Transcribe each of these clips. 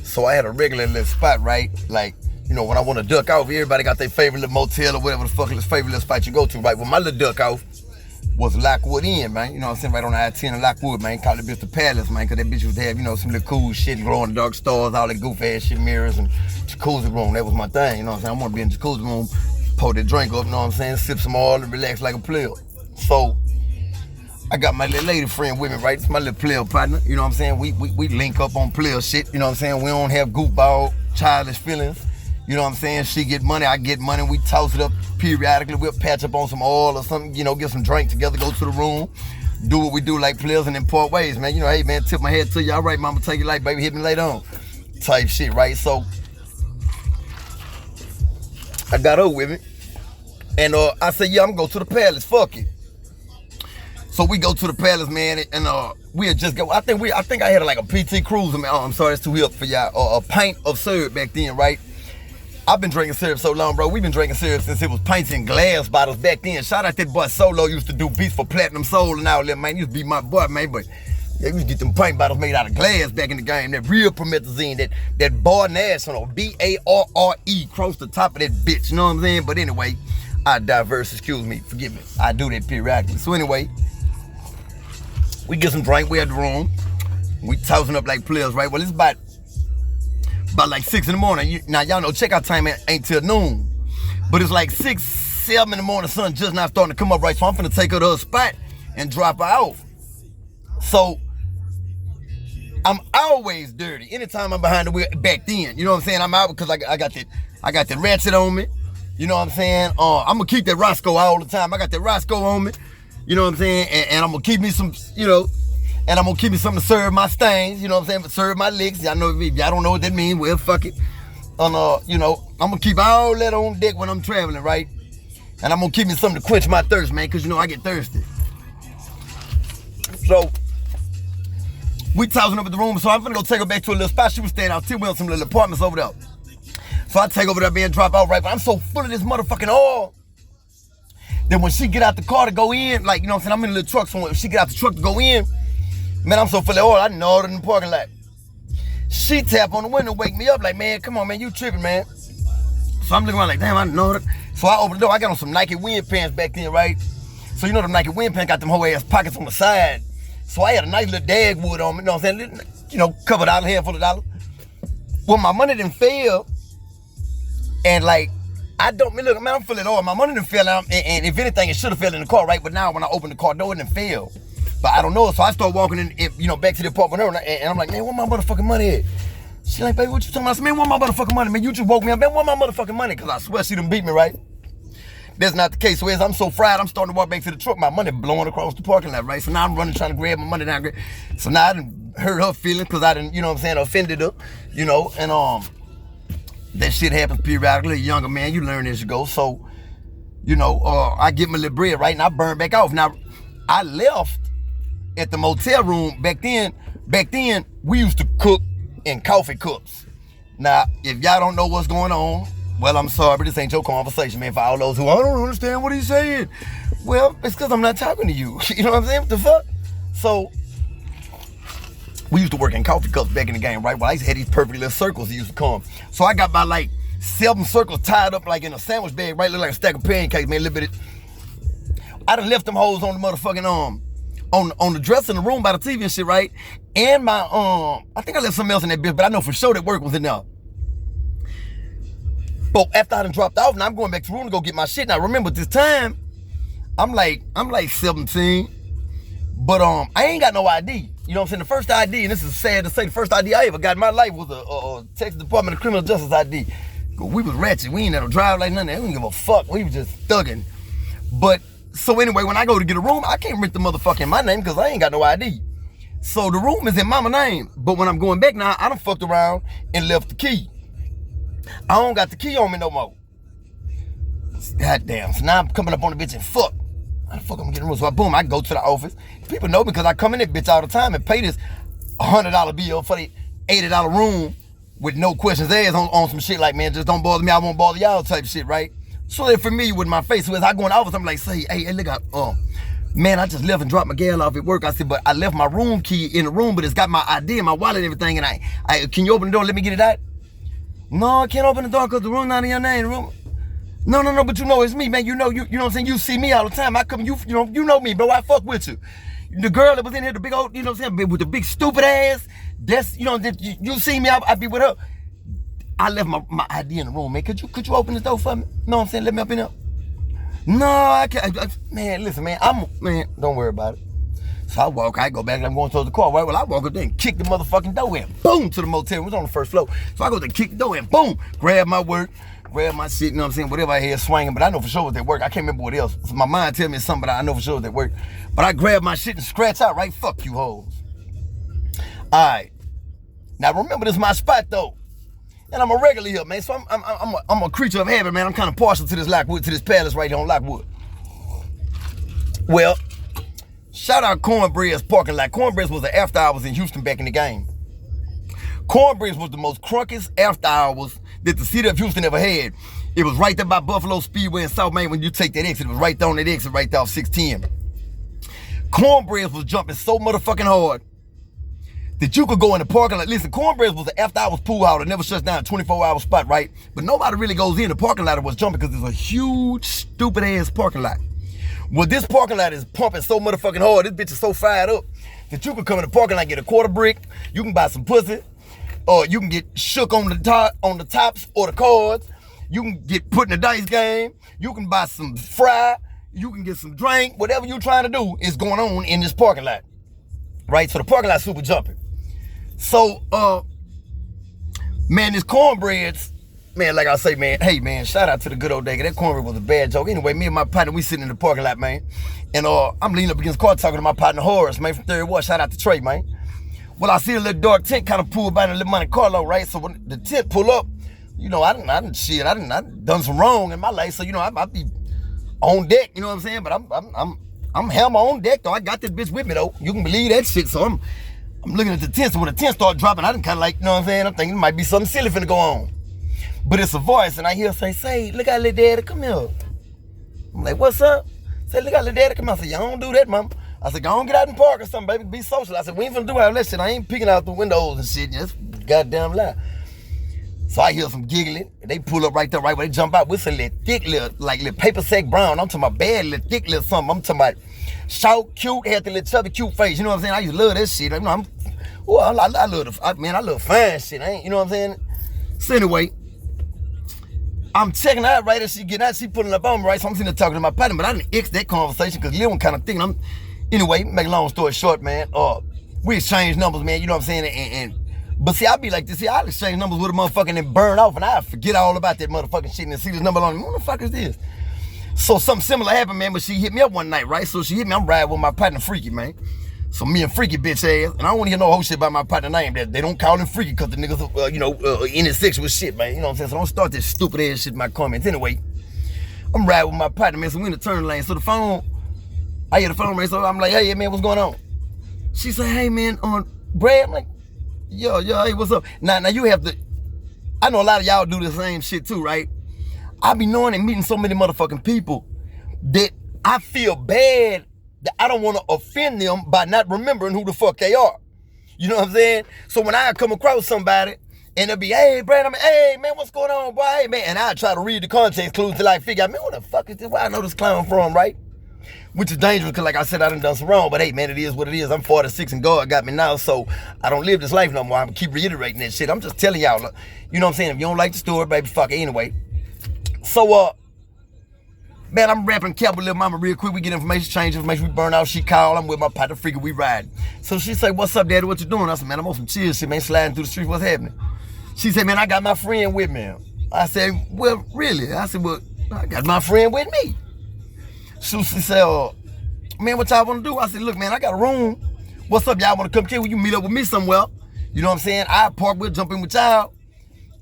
So I had a regular little spot, right? Like, you know, when I want to duck off, everybody got their favorite little motel or whatever the fuck is favorite little spot you go to, right? Well, my little duck off was Lockwood Inn, man. You know what I'm saying? Right on the I-10 in Lockwood, man. Call it bitch the Palace, man, because that bitch used to have, you know, some little cool shit, glow in the dark stars, all that goof ass shit, mirrors, and jacuzzi room. That was my thing, you know what I'm saying? I want to be in the jacuzzi room, pour that drink up, you know what I'm saying? Sip some oil and relax like a player. So I got my little lady friend with me, right? It's my little player partner, you know what I'm saying? We link up on player shit, you know what I'm saying? We don't have goofball, childish feelings, you know what I'm saying? She get money, I get money, we toss it up periodically, we'll patch up on some oil or something, you know, get some drink together, go to the room, do what we do like players and then part ways, man. You know, hey man, tip my head to you, all right, mama, take your life, baby, hit me later on, type shit, right? So I got her with me, and I said, yeah, I'm gonna go to the Palace, fuck it. So we go to the Palace, man, and we had just go. I think I had like a PT Cruiser, man. Oh, I'm sorry, that's too hip for y'all. Or a pint of syrup back then, right? I've been drinking syrup so long, bro. We've been drinking syrup since it was pints in glass bottles back then. Shout out that boy Solo, used to do beats for Platinum Soul and all that, man. He used to be my boy, man. But yeah, we used to get them pint bottles made out of glass back in the game. That real promethazine, that Bar National, B-A-R-R-E, cross the top of that bitch. You know what I'm saying? But anyway, I diverse. Excuse me, forgive me. I do that periodically. So anyway, we get some drink, we at the room. We tossing up like players, right? Well, it's about like 6 in the morning. Now, y'all know checkout time ain't till noon. But it's like 6, 7 in the morning, sun just not starting to come up, right? So I'm finna take her to her spot and drop her off. So I'm always dirty. Anytime I'm behind the wheel, back then, you know what I'm saying? I'm out because I got that ratchet on me. You know what I'm saying? I'm gonna keep that Roscoe all the time. I got that Roscoe on me. You know what I'm saying? And I'm gonna keep me some, you know, and I'm gonna keep me something to serve my stains, you know what I'm saying? But serve my licks. Y'all know if y'all don't know what that means, well, fuck it. You know, I'm gonna keep all that on deck when I'm traveling, right? And I'm gonna keep me something to quench my thirst, man, because you know I get thirsty. So we tossing up at the room, so I'm gonna go take her back to a little spot. She was staying out till we on some little apartments over there. So I take over there, man, drop out, right? But I'm so full of this motherfucking oil. Then when she get out the car to go in, like, you know what I'm saying, I'm in a little truck somewhere. When she get out the truck to go in, man, I'm so full of oil, I didn't know it in the parking lot. She tap on the window, wake me up like, man, come on, man, you tripping, man. So I'm looking around like, damn, I know it. So I open the door, I got on some Nike wind pants back then, right? So you know them Nike wind pants got them whole ass pockets on the side. So I had a nice little dagwood on me, you know what I'm saying? You know, couple $1, handful of dollars. Well, my money didn't fail, and like, look, man, I'm full of oil. My money didn't fail out, and if anything, it should have fell in the car, right? But now when I open the car door, it didn't fail. But I don't know, so I start walking in, you know, back to the apartment, and I'm like, man, where my motherfucking money at? She like, baby, what you talking about? I said, man, where my motherfucking money? Man, you just woke me up, man, where my motherfucking money? Because I swear she done beat me, right? That's not the case. So as I'm so fried, I'm starting to walk back to the truck, my money blowing across the parking lot, right? So now I'm running, trying to grab my money down. So now I done hurt her feelings, because I done, you know what I'm saying, offended her, you know, and that shit happens periodically. Younger man, you learn as you go. So, you know, I get my little bread, right? And I burn back off. Now, I left at the motel room. Back then, we used to cook in coffee cups. Now, if y'all don't know what's going on, well, I'm sorry, but this ain't your conversation, man. For all those who, I don't understand what he's saying. Well, it's because I'm not talking to you. You know what I'm saying? What the fuck? So, we used to work in coffee cups back in the game, right? Well, I used to have these perfect little circles that used to come. So I got about like 7 circles tied up like in a sandwich bag, right? Look like a stack of pancakes, man, a little bit. I done left them hoes on the motherfucking, on the dresser in the room by the TV and shit, right? And my, I think I left something else in that bitch, but I know for sure that work was in there. But after I done dropped off, now I'm going back to the room to go get my shit. Now remember, this time, I'm like 17, but I ain't got no ID. You know what I'm saying? The first ID, and this is sad to say, the first ID I ever got in my life was a Texas Department of Criminal Justice ID. We was ratchet. We ain't had to drive like nothing. We didn't give a fuck. We was just thugging. But, so anyway, when I go to get a room, I can't rent the motherfucker in my name because I ain't got no ID. So the room is in mama's name. But when I'm going back now, I done fucked around and left the key. I don't got the key on me no more. Goddamn. So now I'm coming up on the bitch and fuck. How the fuck I'm getting room? So boom, I go to the office. People know me because I come in that bitch all the time and pay this $100 bill for the $80 room with no questions asked on some shit like, man, just don't bother me, I won't bother y'all type shit, right? So they're familiar with my face. So as I go in the office, I'm like, say, hey, look out, Man, I just left and dropped my gal off at work. I said, but I left my room key in the room, but it's got my ID and my wallet and everything. And can you open the door and let me get it out? No, I can't open the door because the room not in your name. Room. No, but you know it's me, man. You know what I'm saying? You see me all the time. I come, you know me, bro. I fuck with you. The girl that was in here, the big old, you know what I'm saying, with the big stupid ass, that's, you see me, I be with her. I left my ID in the room, man. Could you open the door for me? Know what I'm saying? Let me up in there. No, I can't. Man, listen, man, don't worry about it. So I go back and I'm going towards the car, right? Well, I walk up there and kick the motherfucking door in. Boom, to the motel. It was on the first floor. So I go there and kick the door in. Boom, grab my work, grab my shit, you know what I'm saying? Whatever I had swinging, but I know for sure it was at work. I can't remember what else. So my mind tell me something, but I know for sure it was at work. But I grab my shit and scratch out, right? Fuck you hoes. All right. Now remember, this is my spot, though. And I'm a regular here, man. So I'm a creature of habit, man. I'm kind of partial to this Lockwood, to this palace right here on Lockwood. Well, shout out Cornbreads parking lot. Cornbreads was the after hours in Houston back in the game. Cornbreads was the most crunkiest after hours that the city of Houston ever had. It was right there by Buffalo Speedway in South Main when you take that exit. It was right there on that exit right there off 610. Cornbreads was jumping so motherfucking hard that you could go in the parking lot. Listen, Cornbreads was an after hours pool hall that never shuts down, a 24-hour spot, right? But nobody really goes in. The parking lot was jumping because it's a huge, stupid ass parking lot. Well, this parking lot is pumping so motherfucking hard. This bitch is so fired up that you can come in the parking lot and get a quarter brick. You can buy some pussy, or you can get shook on the tops or the cards. You can get put in a dice game. You can buy some fry. You can get some drink. Whatever you're trying to do is going on in this parking lot, right? So the parking lot's super jumping. So, man, this Cornbreads, man, like I say, man, hey, man, shout out to the good old day. That cornbread was a bad joke. Anyway, me and my partner, we sitting in the parking lot, man. And I'm leaning up against the car talking to my partner, Horace, man, from 3rd Ward. Shout out to Trey, man. Well, I see a little dark tent kind of pull by in a little Monte Carlo, right? So when the tent pull up, I done done some wrong in my life. So, I be on deck, you know what I'm saying? But I'm hammer on deck, though. I got this bitch with me, though. You can believe that shit. So I'm looking at the tent. So when the tent start dropping, I done kind of like, you know what I'm saying? I'm thinking it might be something silly finna go on. But it's a voice, and I hear say, look at little daddy, come here. I'm like, what's up? Say, look at little daddy, come here. I said, y'all don't do that, mom. I said, go on, get out in the park or something, baby, be social. I said, we ain't finna do all that shit. I ain't peeking out the windows and shit. That's goddamn lie. So I hear some giggling, and they pull up right there, right where they jump out with some little thick little, like little paper sack brown. I'm talking about bad little thick little something. I'm talking about short, cute, had the little chubby, cute face. You know what I'm saying? I used to love that shit. I love fine shit. You know what I'm saying? So anyway, I'm checking out right as she getting out. She pulling up on me, right? So I'm sitting there talking to my partner, but I didn't X that conversation because Lil one kind of thinking anyway, make a long story short, man. We exchanged numbers, man. You know what I'm saying? But see, I be like this. See, I'll exchange numbers with a motherfucker and then burn off, and I forget all about that motherfucking shit and then see this number on me. What the fuck is this? So something similar happened, man. But she hit me up one night, right? So she hit me. I'm riding with my partner, Freaky, man. So me and Freaky bitch ass, and I don't want to hear no whole shit about my partner name. That they don't call him Freaky because the niggas, in his sexual shit, man. You know what I'm saying? So don't start this stupid ass shit in my comments. Anyway, I'm riding with my partner, man. So we in the turn lane. So I hear the phone, man. So I'm like, hey, man, what's going on? She said, hey, man, Brad. I'm like, yo, hey, what's up? Now you have to. I know a lot of y'all do the same shit too, right? I be knowing and meeting so many motherfucking people that I feel bad that I don't want to offend them by not remembering who the fuck they are. You know what I'm saying? So when I come across somebody and they'll be, hey, Brad, hey, man, what's going on, boy? Hey, man. And I try to read the context clues till I figure out, man, what the fuck is this? Where I know this clown from, right? Which is dangerous because, like I said, I done some wrong. But, hey, man, it is what it is. I'm 46 and God got me now, so I don't live this life no more. I'm keep reiterating that shit. I'm just telling y'all, you know what I'm saying? If you don't like the story, baby, fuck it anyway. So, man, I'm rapping cap with little mama real quick. We get information, change information. We burn out. She call. I'm with my partner, Freaky. We ride. So she say, what's up, daddy? What you doing? I said, man, I'm on some chill shit, man. Sliding through the street. What's happening? She said, man, I got my friend with me. I said, well, really? I said, well, I got my friend with me. So she said, man, what y'all want to do? I said, look, man, I got a room. What's up, y'all want to come here? You meet up with me somewhere. You know what I'm saying? I park with, jump in with y'all.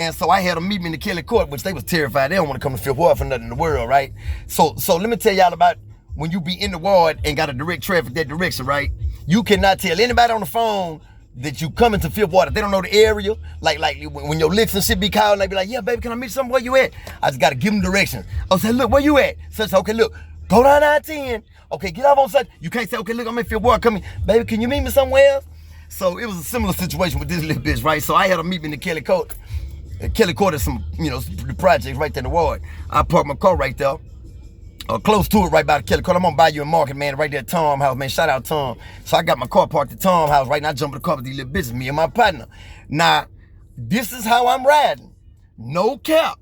And so I had them meet me in the Kelly Court, which they was terrified. They don't want to come to Fifth Ward for nothing in the world, right? So let me tell y'all about when you be in the ward and got to direct traffic that direction, right? You cannot tell anybody on the phone that you coming to Fifth Ward. If they don't know the area, like when your licks and shit be called, and they be like, yeah, baby, can I meet something? Where you at? I just got to give them directions. I say, look, where you at? So I say, okay, look, Go down I-10. Okay, get off on side. You can't say, okay, look, I'm in Fifth Ward coming. Baby, can you meet me somewhere else? So it was a similar situation with this little bitch, right? So I had her meet me in the Kelly Court. Kelly Court is some, the projects right there in the ward. I parked my car right there. Close to it, right by the Kelly Court. I'm gonna buy you a market, man, right there at Tom house, man. Shout out Tom. So I got my car parked at Tom house, right? And I jump in the car with these little bitches, me and my partner. Now, this is how I'm riding. No cap.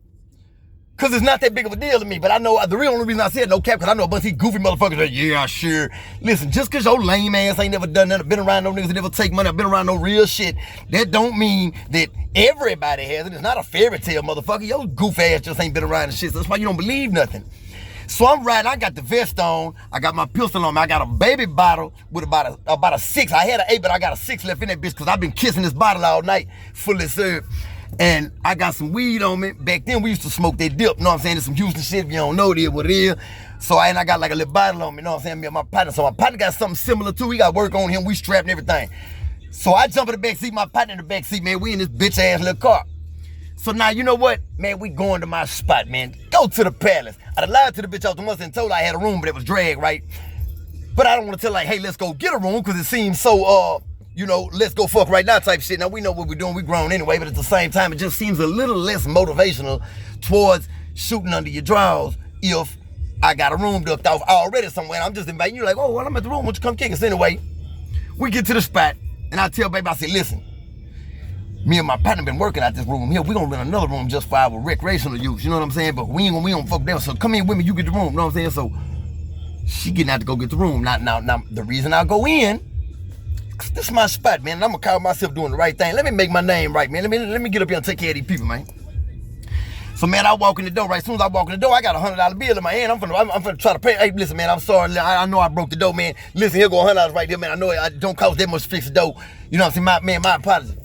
Cause it's not that big of a deal to me, but I know the real only reason I said no cap, cause I know a bunch of these goofy motherfuckers that, yeah, sure. Listen, just cause your lame ass ain't never done nothing, been around no niggas that never take money, I've been around no real shit, that don't mean that everybody has it. It's not a fairy tale, motherfucker. Your goof ass just ain't been around the shit, so that's why you don't believe nothing. So I'm riding, I got the vest on, I got my pistol on me, I got a baby bottle with about a 6. I had an 8, but I got a 6 left in that bitch, cause I've been kissing this bottle all night, fully served. And I got some weed on me. Back then we used to smoke that dip, know what I'm saying? It's some Houston shit, if you don't know it is what it is. So I got like a little bottle on me, know what I'm saying? Me and my partner. So my partner got something similar too. He got work on him, we strapped and everything. So I jump in the back seat, my partner in the back seat, man. We in this bitch ass little car. So now, you know what? Man, we going to my spot, man. Go to the palace. I'd lied to the bitch off the muscle and told her I had a room, but it was dragged, right? But I don't want to tell like, hey, let's go get a room, because it seems so, let's go fuck right now type shit. Now, we know what we're doing. We grown anyway, but at the same time, it just seems a little less motivational towards shooting under your drawers if I got a room ducked off already somewhere. And I'm just inviting you like, oh, well, I'm at the room. Why don't you come kick us anyway? We get to the spot, and I tell baby, I say, listen, me and my partner been working out this room here. We gonna rent another room just for our recreational use. You know what I'm saying? But we don't fuck them. So come in with me. You get the room. You know what I'm saying? So she getting out to go get the room. Now, the reason I go in, this is my spot, man. And I'm gonna call myself doing the right thing. Let me make my name right, man. Let me get up here and take care of these people, man. So, man, I walk in the door. Right, as soon as I walk in the door, I got $100 bill in my hand. I'm finna try to pay. Hey, listen, man, I'm sorry. I know I broke the door, man. Listen, here go $100 right there, man. I know it don't cost that much to fix the door. You know what I'm saying? My apologies.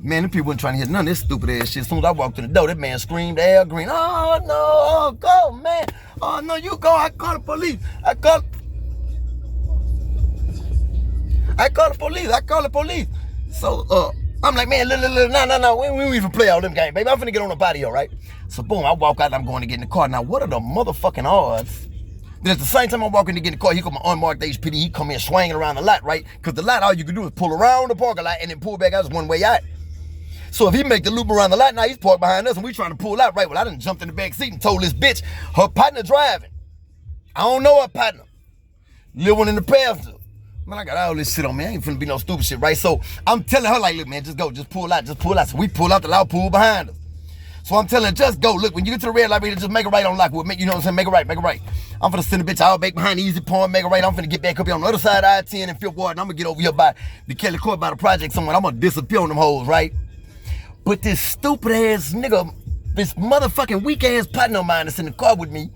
Man, them people wasn't trying to hear none of this stupid ass shit. As soon as I walked in the door, that man screamed, Al Green. Oh, no, oh, go, man. Oh, no, you go. I call the police. I call the police. So, I'm like, man, no, we don't even play all them games, baby. I'm finna get on the patio, right? So, boom, I walk out and I'm going to get in the car. Now, what are the motherfucking odds that at the same time I'm walking to get in the car, here come an unmarked HPD. He come in swinging around the lot, right? Because the lot, all you can do is pull around the parking lot and then pull back out. It's one way out. So if he make the loop around the lot, now he's parked behind us and we trying to pull out, right? Well, I done jumped in the back seat and told this bitch, her partner driving. I don't know her partner. Living in the passenger. Man, I got all this shit on me. I ain't finna be no stupid shit, right? So I'm telling her like, look, man, just go, just pull out. So we pull out the loud pool behind us. So I'm telling her, just go. Look, when you get to the red light, just make a right on Lockwood. You know what I'm saying? Make a right. I'm finna send the bitch all back behind the Easy Point, make a right. I'm finna get back up here on the other side of I-10 and Fifth Ward, and I'm gonna get over here by the Kelly Court, by the project somewhere. I'm gonna disappear on them hoes, right? But this stupid ass nigga, this motherfucking weak ass partner of mine that's in the car with me,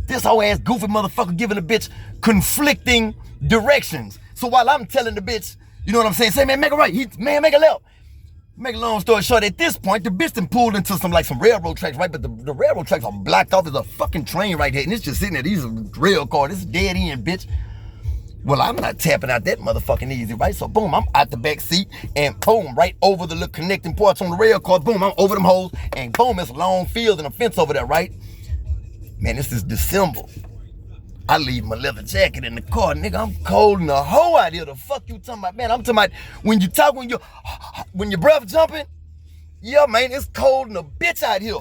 this whole ass goofy motherfucker giving the bitch conflicting directions. So while I'm telling the bitch, you know what I'm saying, say, man, make a right, man, make a left. Make a long story short, at this point, the bitch done pulled into some railroad tracks, right? But the railroad tracks are blocked off. There's a fucking train right here, and it's just sitting there. These are rail cars. This is dead end, bitch. Well, I'm not tapping out that motherfucking easy, right? So, boom, I'm out the back seat, and boom, right over the little connecting parts on the rail car. Boom, I'm over them holes, and boom, it's a long field and a fence over there, right? Man, this is December. I leave my leather jacket in the car, nigga. I'm cold in the whole out here. The fuck you talking about, man? I'm talking about when your breath jumping. Yeah, man, it's cold in the bitch out here.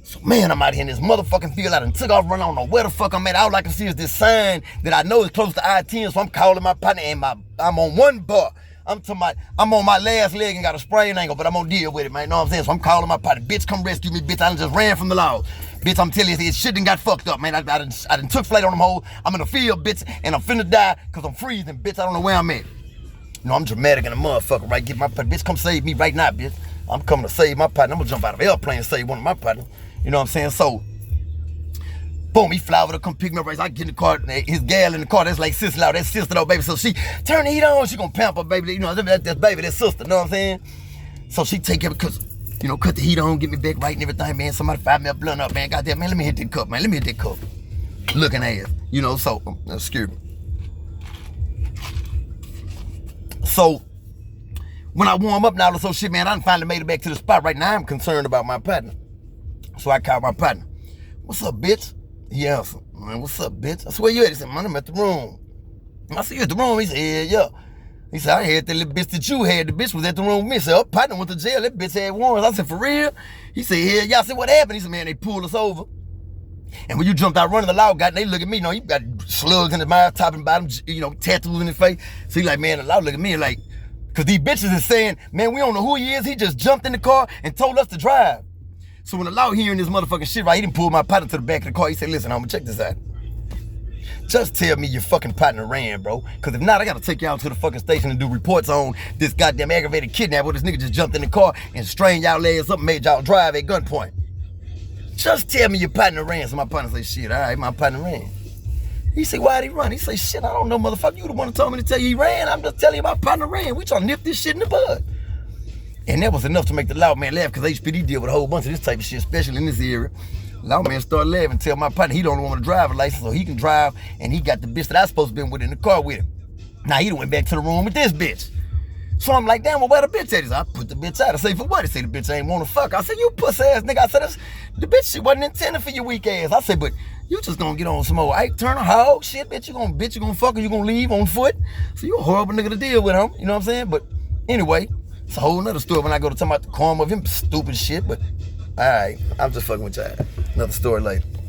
So, man, I'm out here in this motherfucking field. I done took off running. I don't know where the fuck I'm at. All I can see is this sign that I know is close to I-10. So I'm calling my partner, and I'm on one bar. I'm talking about, I'm on my last leg and got a sprain ankle, but I'm gonna deal with it, man. You know what I'm saying? So I'm calling my partner, bitch, come rescue me, bitch. I done just ran from the law. Bitch, I'm telling you, this shit done got fucked up, man. I done took flight on them hoes. I'm in the field, bitch, and I'm finna die because I'm freezing, bitch. I don't know where I'm at. You know, I'm dramatic in a motherfucker, right? Get my partner, bitch, come save me right now, bitch. I'm coming to save my partner. I'm gonna jump out of an airplane and save one of my partners. You know what I'm saying? So, boom, he fly over to come pick me up, right? So I get in the car, his gal in the car, that's like sister loud, that's sister though, baby. So she turn the heat on, she gonna pamper, baby. You know, that's baby, that's sister, you know what I'm saying? So she take care of it, cause, you know, cut the heat on, get me back right and everything, man. Somebody fire me a blunt up, man. Goddamn, man, let me hit that cup, man. Let me hit that cup. Looking ass, you know, so, excuse me. So, when I warm up now, so shit, man, I done finally made it back to the spot. Right now, I'm concerned about my partner. So I call my partner. What's up, bitch? He answered, man, what's up, bitch? I said, where you at? He said, man, I'm at the room. I said, you at the room? He said, yeah. He said, I had that little bitch that you had. The bitch was at the room with me. He said, oh, partner went to jail. That bitch had warrants. I said, for real? He said, yeah. I said, what happened? He said, man, they pulled us over. And when you jumped out running, the law got, they look at me, you know, you got slugs in his mouth, top and bottom, you know, tattoos in his face. So he like, man, the law look at me like, because these bitches is saying, man, we don't know who he is. He just jumped in the car and told us to drive. So when the law hearing this motherfucking shit, right, he didn't pull my partner to the back of the car. He said, listen, I'm gonna check this out. Just tell me your fucking partner ran, bro. Because if not, I gotta take y'all to the fucking station and do reports on this goddamn aggravated kidnap where this nigga just jumped in the car and strained y'all legs up and made y'all drive at gunpoint. Just tell me your partner ran. So my partner say, shit, all right, my partner ran. He say, why'd he run? He say, shit, I don't know, motherfucker. You the one that told me to tell you he ran. I'm just telling you my partner ran. We trying to nip this shit in the bud. And that was enough to make the law man laugh, because HPD deal with a whole bunch of this type of shit, especially in this area. Law man started laughing and tell my partner he don't want to drive a license so he can drive, and he got the bitch that I supposed to be with in the car with him. Now he done went back to the room with this bitch. So I'm like, damn, well, where the bitch at? He said, I put the bitch out. I say, for what? He said, the bitch ain't want to fuck. I said, you pussy ass nigga. I said, the bitch shit wasn't intended for your weak ass. I said, but you just gonna get on some old Ike Turner hog shit, bitch. You gonna fuck her, you gonna leave on foot. So you a horrible nigga to deal with, him. You know what I'm saying? But anyway, it's a whole nother story when I go to talk about the karma of him stupid shit. But all right, I'm just fucking with y'all. Another story later.